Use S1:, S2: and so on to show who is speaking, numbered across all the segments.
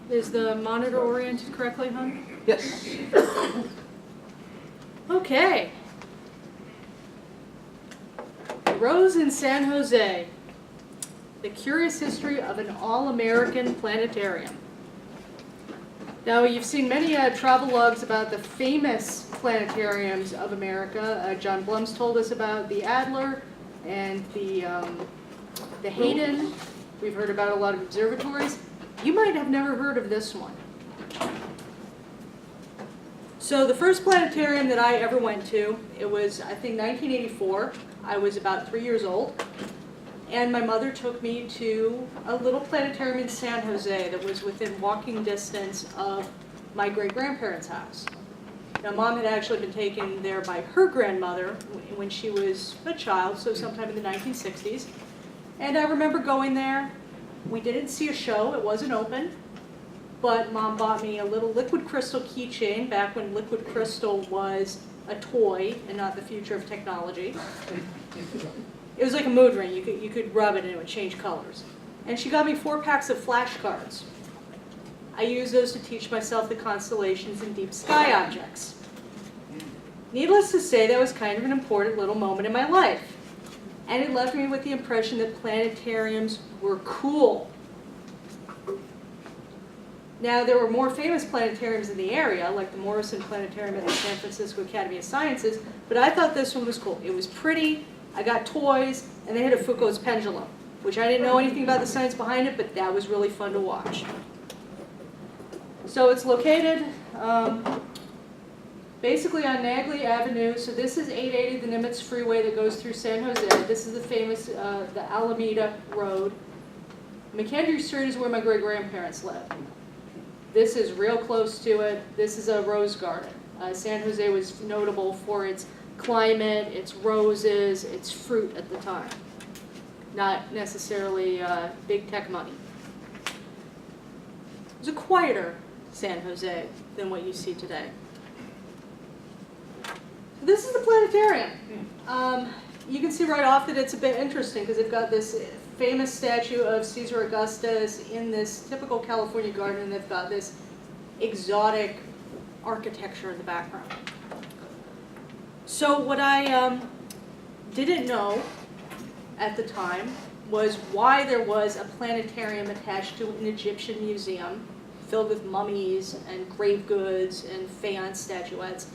S1: Is the monitor oriented correctly, hon?
S2: Yes.
S1: Okay. Rose in San Jose. The Curious History of an All-American Planetarium. Now, you've seen many travelogues about the famous planetariums of America. John Blum's told us about the Adler and the Hayden. We've heard about a lot of observatories. You might have never heard of this one. So the first planetarium that I ever went to, it was, I think, 1984. I was about 3 years old. And my mother took me to a little planetarium in San Jose that was within walking distance of my great-grandparents' house. Now, Mom had actually been taken there by her grandmother when she was a child, so sometime in the 1960s. And I remember going there. We didn't see a show, it wasn't open, but Mom bought me a little liquid crystal keychain back when liquid crystal was a toy and not the future of technology. It was like a mood ring. You could rub it and it would change colors. And she got me 4 packs of flashcards. I used those to teach myself the constellations and deep sky objects. Needless to say, that was kind of an important little moment in my life. And it left me with the impression that planetariums were cool. Now, there were more famous planetariums in the area, like the Morrison Planetarium at the San Francisco Academy of Sciences, but I thought this one was cool. It was pretty. I got toys, and they had a Foucault's pendulum, which I didn't know anything about the science behind it, but that was really fun to watch. So it's located basically on Nagley Avenue. So this is 880, the Nimitz Freeway that goes through San Jose. This is the famous, the Alameda Road. McKendree Street is where my great-grandparents lived. This is real close to it. This is a rose garden. San Jose was notable for its climate, its roses, its fruit at the time. Not necessarily big tech money. It was a quieter San Jose than what you see today. So this is the planetarium. You can see right off that it's a bit interesting because they've got this famous statue of Caesar Augustus in this typical California garden, and they've got this exotic architecture in the background. So what I didn't know at the time was why there was a planetarium attached to an Egyptian museum filled with mummies and grave goods and faience statuettes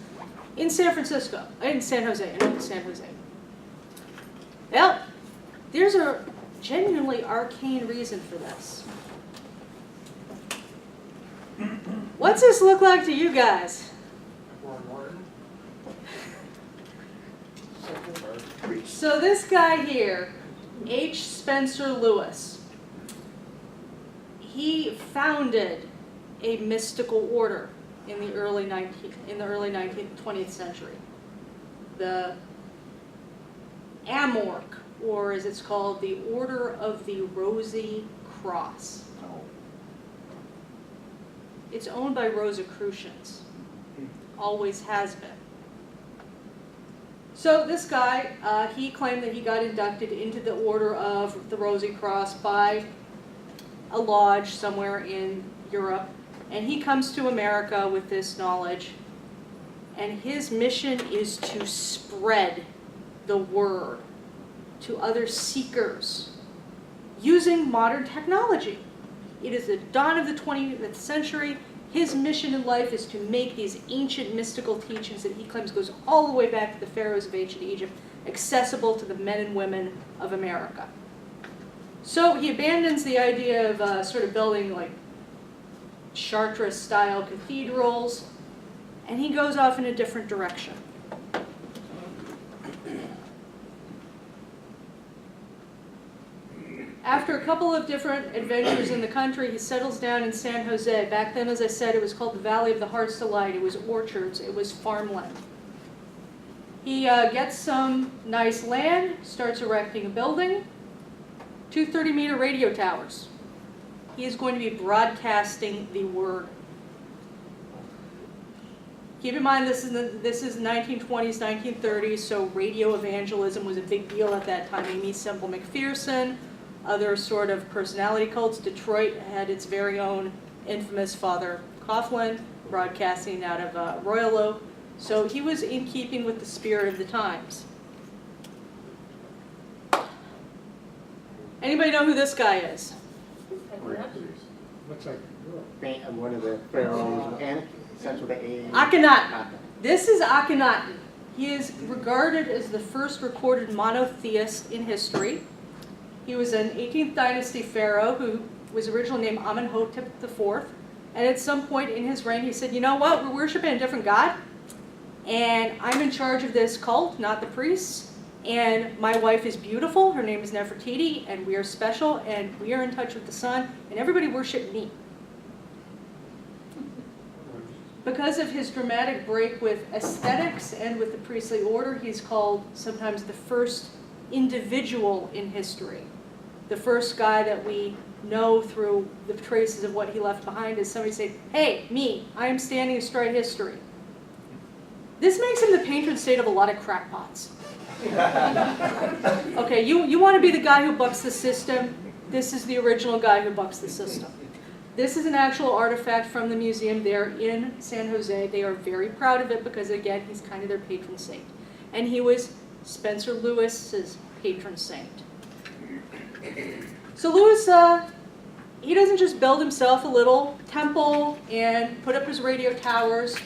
S1: in San Francisco, in San Jose, in San Jose. Well, there's a genuinely arcane reason for this. What's this look like to you guys? So this guy here, H. Spencer Lewis, he founded a mystical order in the early 20th century. The Amorc, or as it's called, the Order of the Rosy Cross. It's owned by Rosicrucians. Always has been. So this guy, he claimed that he got inducted into the Order of the Rosy Cross by a lodge somewhere in Europe. And he comes to America with this knowledge. And his mission is to spread the word to other seekers using modern technology. It is the dawn of the 20th century. His mission in life is to make these ancient mystical teachings that he claims goes all the way back to the pharaohs of ancient Egypt accessible to the men and women of America. So he abandons the idea of sort of building like Chartres-style cathedrals, and he goes off in a different direction. After a couple of different adventures in the country, he settles down in San Jose. Back then, as I said, it was called the Valley of the Heart's Delight. It was orchards. It was farmland. He gets some nice land, starts erecting a building, 2 30-meter radio towers. He is going to be broadcasting the word. Keep in mind, this is the 1920s, 1930s, so radio evangelism was a big deal at that time. Amy Semple McPherson, other sort of personality cults. Detroit had its very own infamous Father Coughlin, broadcasting out of Royal Oak. So he was in keeping with the spirit of the times. Anybody know who this guy is?
S2: Looks like one of the pharaohs, and starts with the A.
S1: Akhenaten. This is Akhenaten. He is regarded as the first recorded monotheist in history. He was an 18th dynasty pharaoh who was originally named Amenhotep IV. And at some point in his reign, he said, you know what, we're worshiping a different god. And I'm in charge of this cult, not the priests. And my wife is beautiful, her name is Nefertiti, and we are special, and we are in touch with the sun, and everybody worship me. Because of his dramatic break with aesthetics and with the priestly order, he's called sometimes the first individual in history. The first guy that we know through the traces of what he left behind is somebody saying, hey, me, I am standing astride history. This makes him the patron saint of a lot of crackpots. Okay, you want to be the guy who bucks the system. This is the original guy who bucks the system. This is an actual artifact from the museum there in San Jose. They are very proud of it because, again, he's kind of their patron saint. And he was Spencer Lewis's patron saint. So Lewis, he doesn't just build himself a little temple and put up his radio towers,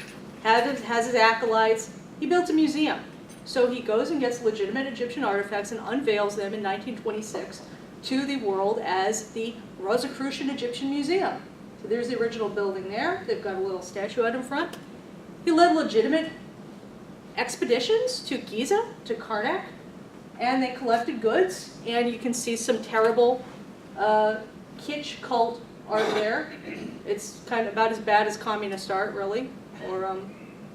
S1: has his acolytes. He built a museum. So he goes and gets legitimate Egyptian artifacts and unveils them in 1926 to the world as the Rosicrucian Egyptian Museum. So there's the original building there. They've got a little statue out in front. He led legitimate expeditions to Giza, to Karnak, and they collected goods. And you can see some terrible kitsch cult art there. It's kind of about as bad as communist art, really. Or,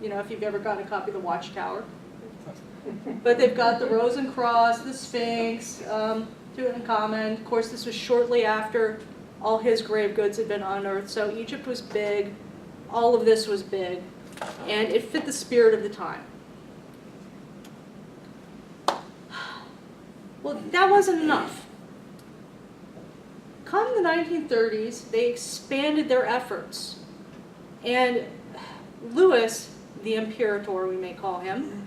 S1: if you've ever gotten a copy of the Watchtower. But they've got the Rose and Cross, the Sphinx, Tutankhamun. Of course, this was shortly after all his grave goods had been unearthed. So Egypt was big. All of this was big. And it fit the spirit of the time. Well, that wasn't enough. Come the 1930s, they expanded their efforts. And Louis, the Imperator, we may call him,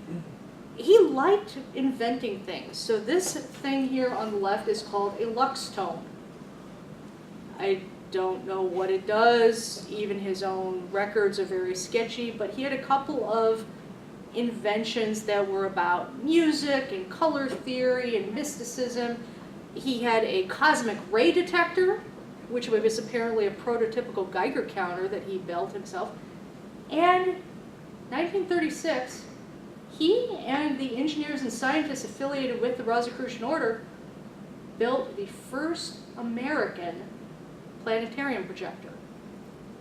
S1: he liked inventing things. So this thing here on the left is called a luxtone. I don't know what it does. Even his own records are very sketchy, but he had a couple of inventions that were about music and color theory and mysticism. He had a cosmic ray detector, which was apparently a prototypical Geiger counter that he built himself. And 1936, he and the engineers and scientists affiliated with the Rosicrucian Order built the first American planetarium projector.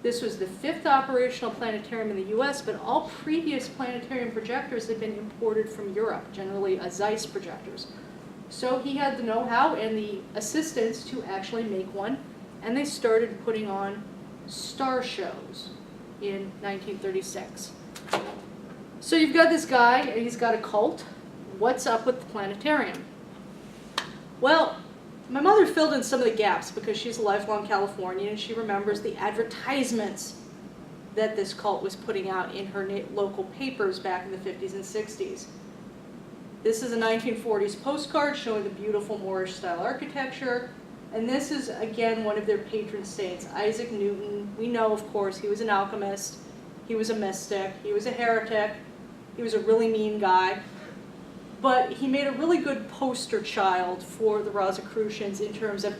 S1: This was the 5th operational planetarium in the US, but all previous planetarium projectors had been imported from Europe, generally Zeiss projectors. So he had the know-how and the assistance to actually make one, and they started putting on star shows in 1936. So you've got this guy, and he's got a cult. What's up with the planetarium? Well, my mother filled in some of the gaps because she's a lifelong Californian, and she remembers the advertisements that this cult was putting out in her local papers back in the 50s and 60s. This is a 1940s postcard showing the beautiful Moorish style architecture. And this is, again, one of their patron saints, Isaac Newton. We know, of course, he was an alchemist. He was a mystic. He was a heretic. He was a really mean guy. But he made a really good poster child for the Rosicrucians in terms of,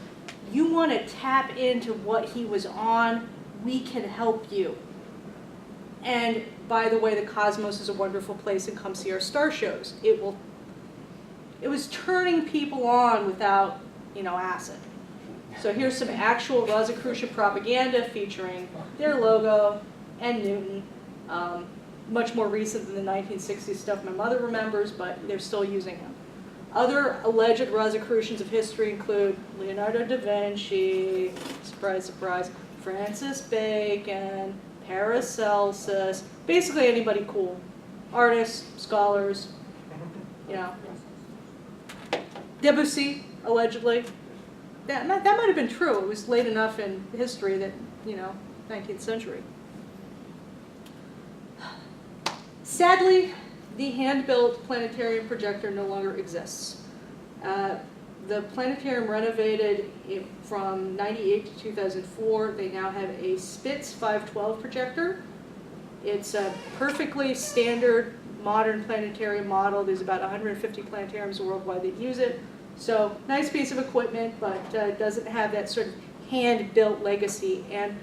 S1: you want to tap into what he was on, we can help you. And by the way, the cosmos is a wonderful place, and come see our star shows. It was turning people on without, acid. So here's some actual Rosicrucian propaganda featuring their logo and Newton. Much more recent than the 1960s stuff my mother remembers, but they're still using him. Other alleged Rosicrucians of history include Leonardo da Vinci, surprise, surprise, Francis Bacon, Paracelsus, basically anybody cool. Artists, scholars, Debussy, allegedly. That might have been true. It was late enough in history that, 19th century. Sadly, the hand-built planetarium projector no longer exists. The planetarium renovated from 98 to 2004. They now have a Spitz 512 projector. It's a perfectly standard modern planetarium model. There's about 150 planetariums worldwide that use it. So nice piece of equipment, but doesn't have that sort of hand-built legacy. And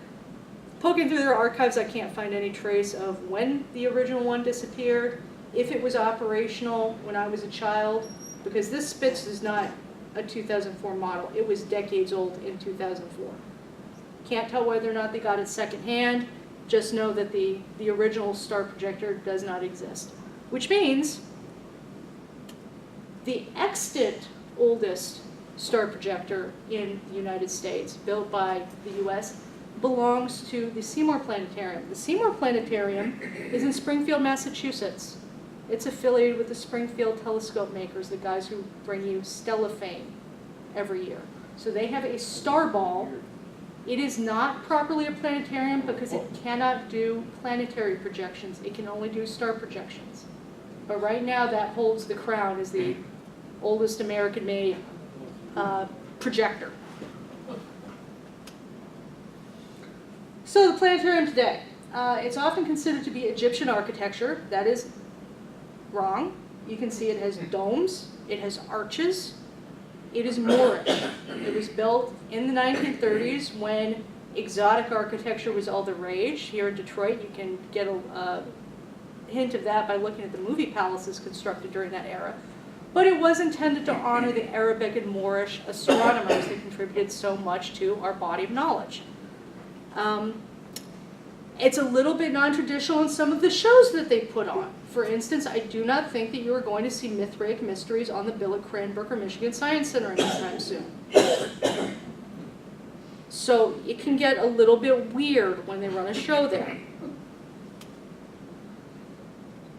S1: poking through their archives, I can't find any trace of when the original one disappeared, if it was operational when I was a child, because this Spitz is not a 2004 model. It was decades old in 2004. Can't tell whether or not they got it secondhand. Just know that the original star projector does not exist. Which means the extant oldest star projector in the United States, built by the US, belongs to the Seymour Planetarium. The Seymour Planetarium is in Springfield, Massachusetts. It's affiliated with the Springfield telescope makers, the guys who bring you Stella fame every year. So they have a star ball. It is not properly a planetarium because it cannot do planetary projections. It can only do star projections. But right now that holds the crown as the oldest American-made projector. So the planetarium today. It's often considered to be Egyptian architecture. That is wrong. You can see it has domes, it has arches, it is Moorish. It was built in the 1930s when exotic architecture was all the rage. Here in Detroit, you can get a hint of that by looking at the movie palaces constructed during that era. But it was intended to honor the Arabic and Moorish astronomers that contributed so much to our body of knowledge. It's a little bit non-traditional in some of the shows that they put on. For instance, I do not think that you are going to see Mithraic Mysteries on the bill at Cranbrook or Michigan Science Center anytime soon. So it can get a little bit weird when they run a show there.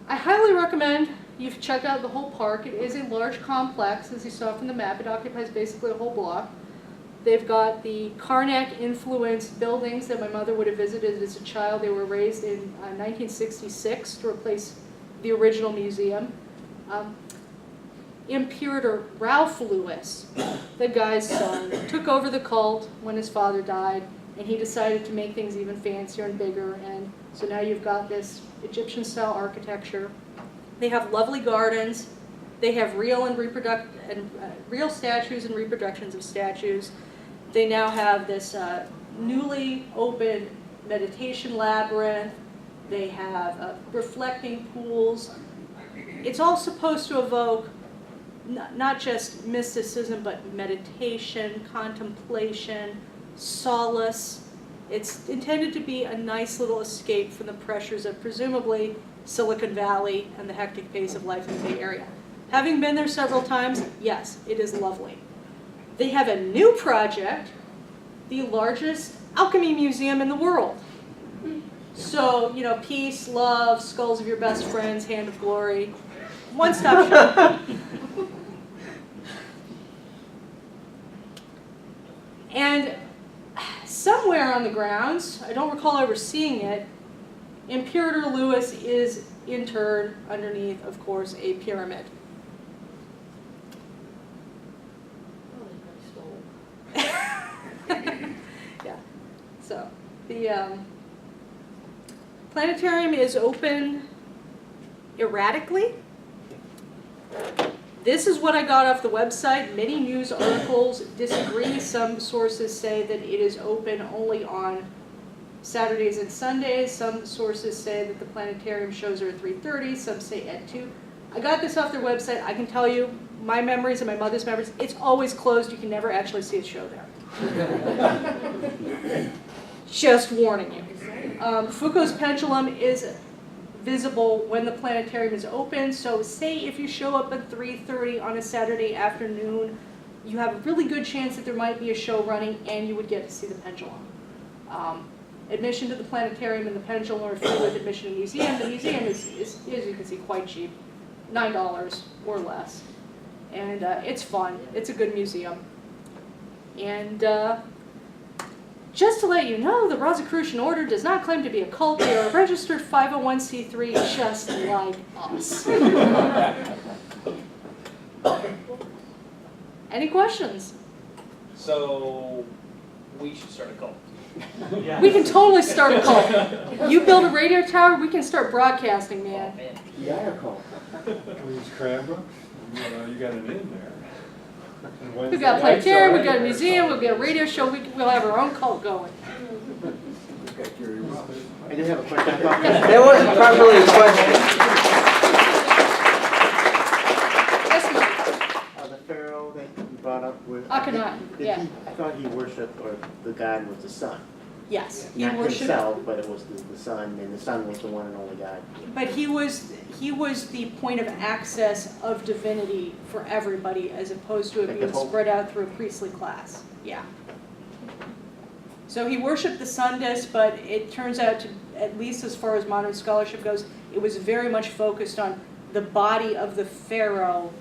S1: I highly recommend you check out the whole park. It is a large complex, as you saw from the map. It occupies basically a whole block. They've got the Karnak-influenced buildings that my mother would have visited as a child. They were raised in 1966 to replace the original museum. Imperator Ralph Lewis, the guy's son, took over the cult when his father died, and he decided to make things even fancier and bigger. And so now you've got this Egyptian-style architecture. They have lovely gardens. They have real statues and reproductions of statues. They now have this newly opened meditation labyrinth. They have reflecting pools. It's all supposed to evoke not just mysticism, but meditation, contemplation, solace. It's intended to be a nice little escape from the pressures of presumably Silicon Valley and the hectic pace of life in the Bay Area. Having been there several times, yes, it is lovely. They have a new project, the largest alchemy museum in the world. So, you know, peace, love, skulls of your best friends, hand of glory, one-stop shop. And somewhere on the grounds, I don't recall ever seeing it, Imperator Lewis is interred underneath, of course, a pyramid. Yeah. So the planetarium is open erratically. This is what I got off the website. Many news articles disagree. Some sources say that it is open only on Saturdays and Sundays. Some sources say that the planetarium shows are at 3:30. Some say at 2. I got this off their website. I can tell you, my memories and my mother's memories, it's always closed. You can never actually see a show there. Just warning you. Foucault's pendulum is visible when the planetarium is open. So say if you show up at 3:30 on a Saturday afternoon, you have a really good chance that there might be a show running and you would get to see the pendulum. Admission to the planetarium and the pendulum are free with admission to the museum. The museum is, as you can see, quite cheap, $9 or less. And it's fun. It's a good museum. And Just to let you know, the Rosicrucian Order does not claim to be a cult. They are a registered 501c3 just like us. Any questions?
S3: So we should start a cult.
S1: We can totally start a cult. You build a radio tower, we can start broadcasting, man.
S2: Yeah, call.
S4: We use Cranbrook, you got an in there. And Wednesday
S1: We've got a
S4: nights
S1: planetarium,
S4: are
S1: we've got a
S4: anywhere,
S1: museum,
S4: so-
S1: we've got a radio show, we'll have our own cult going.
S2: I did have a question. I thought
S5: That wasn't properly a question.
S1: Yes, ma'am.
S2: the pharaoh that you brought up with.
S1: Akhenaten, yeah.
S2: I thought he worshipped, or the god was the sun.
S1: Yes, he
S2: Not
S1: worshipped,
S2: himself, but it was the sun, and the sun was the one and only god.
S1: but he was the point of access of divinity for everybody, as opposed to it
S2: Like the
S1: being
S2: Pope?
S1: spread out through a priestly class. Yeah. So he worshipped the sun disk, but it turns out to, at least as far as modern scholarship goes, it was very much focused on the body of the pharaoh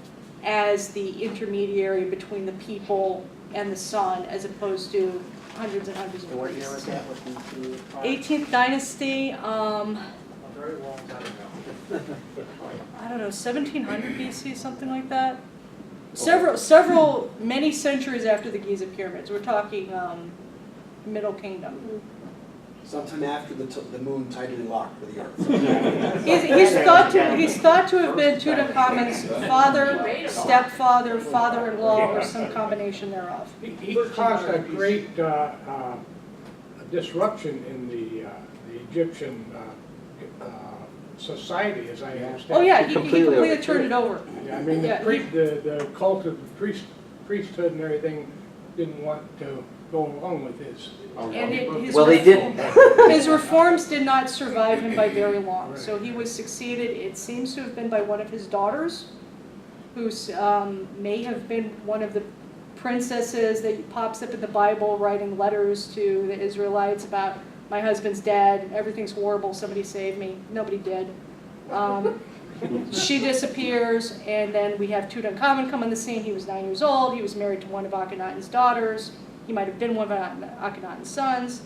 S1: as the intermediary between the people and the sun, as opposed to hundreds and hundreds of
S2: And what year
S1: priests.
S2: was that? What the-
S1: 18th dynasty,
S3: A very long time ago.
S1: I don't know, 1700 BC, something like that. Many centuries after the Giza pyramids. We're talking Middle Kingdom.
S6: Sometime after the moon tidally locked with the earth.
S1: He's thought to have been Tutankhamun's father, stepfather, father-in-law, or some combination thereof.
S7: He caused a great disruption in the Egyptian society, as I understand.
S1: Oh yeah, he
S5: Completely
S1: completely turned it over.
S7: I mean,
S1: Yeah,
S7: the cult of the priesthood and everything didn't want to go along with his.
S2: Oh,
S1: And his
S5: Well, they didn't.
S1: His reforms did not survive him by very long. So he was succeeded, it seems to have been by one of his daughters, who may have been one of the princesses that pops up in the Bible writing letters to the Israelites about, my husband's dead, everything's horrible, somebody save me. Nobody did. She disappears, and then we have Tutankhamun come on the scene. He was 9 years old. He was married to one of Akhenaten's daughters. He might have been one of Akhenaten's sons.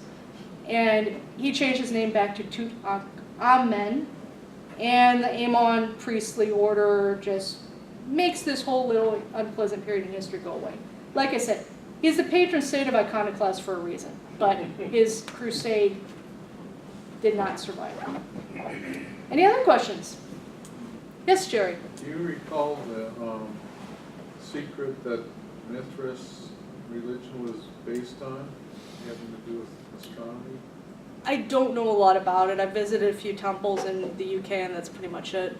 S1: And he changed his name back to Tutankhamen. And the Amon priestly order just makes this whole little unpleasant period in history go away. Like I said, he's the patron saint of iconoclasts for a reason. But his crusade did not survive. Any other questions? Yes, Jerry?
S4: Do you recall the secret that Mithras religion was based on, having to do with astronomy?
S1: I don't know a lot about it. I visited a few temples in the UK, and that's pretty much it.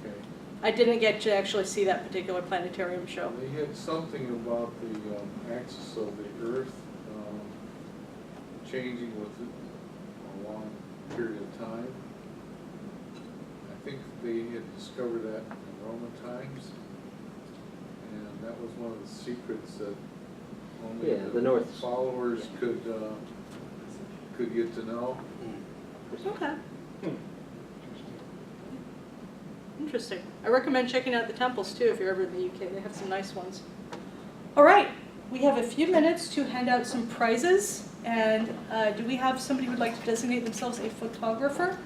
S4: Okay.
S1: I didn't get to actually see that particular planetarium show.
S4: They had something about the axis of the Earth changing with a long period of time. I think they had discovered that in Roman times, and that was one of the secrets that only
S5: the North
S4: followers could get to know.
S1: Okay. Interesting. I recommend checking out the temples too if you're ever in the UK. They have some nice ones. All right. We have a few minutes to hand out some prizes. And do we have somebody who would like to designate themselves a photographer?